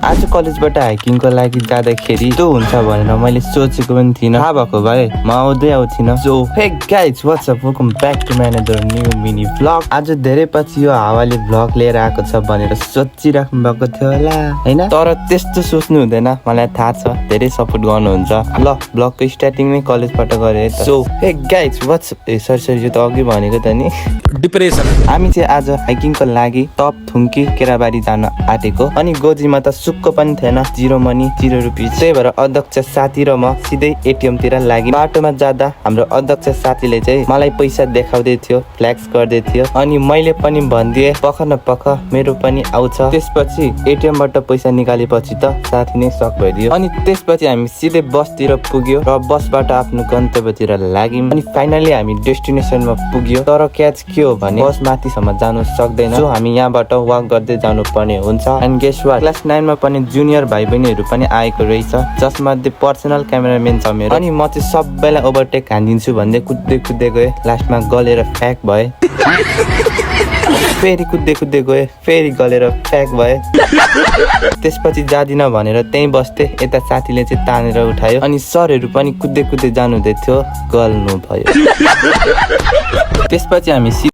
आज कलेजबाट हाइकिङको लागि जाँदाखेरि त्यो हुन्छ भनेर मैले सोचेको पनि थिइनँ। थाहा भएको भए म आउँदै आउँथिनँ। So hey guys what's up, welcome back to my another new mini vlog. आज धेरै पछि यो हावाले भ्लग लिएर आएको छ भनेर सोचिराख्नु भएको थियो होला हैन, तर त्यस्तो सोच्नु हुँदैन। मलाई थाहा छ धेरै सपोर्ट गर्नुहुन्छ। ल भ्लगको स्टार्टिङमै कलेजबाट गरे। So hey guys what's up, sorry यो त अघि भनेको त नि। डिप्रेसन हामी चाहिँ आज हाइकिङको लागि टप थुङ्की केराबारी जान आँटेको। अनि गोजीमा त सुक्को पनि थिएन, 0 मनी 0 रुपियाँ। त्यही भएर अध्यक्ष साथी र म सिधै एटिएम तिर लाग्यौं। बाटोमा जाँदा हाम्रो अध्यक्ष साथीले चाहिँ मलाई पैसा देखाउँदै थियो, फ्ल्याक्स गर्दै थियो। अनि मैले पनि भनिदिएँ पख न पख मेरो पनि आउँछ। त्यसपछि एटिएम बाट पैसा निकालेपछि त साथी नै सक भइदियो। अनि त्यसपछि हामी सिधै बसतिर पुग्यो र बसबाट आफ्नो गन्तव्यतिर लाग्यौं। अनि फाइनली हामी डेस्टिनेसनमा पुग्यो। तर क्याच के हो भने बस माथिसम्म जानु सक्दैन। सो हामी यहाँबाट वाक गर्दै जानु पर्ने हुन्छ। एन्ड गेस वाट, क्लास 9 मा पनि जुनियर भाइ बहिनीहरू पनि आएको रहेछ, जसमध्ये पर्सनल क्यामेराम्यान छ मेरो। अनि म चाहिँ सबैलाई ओभरटेक हानिदिन्छु भन्दै कुद्दै गएँ। लास्टमा गलेर फ्याक भए। फेरि कुद्दै गएँ, फेरि गलेर फ्याक भए। त्यसपछि जादिन भनेर त्यहीँ बस्थे। यता साथीले चाहिँ तानेर उठायो। अनि सरहरू पनि कुद्दै जानु हुँदै थियो, गल्नु भयो। त्यसपछि हामी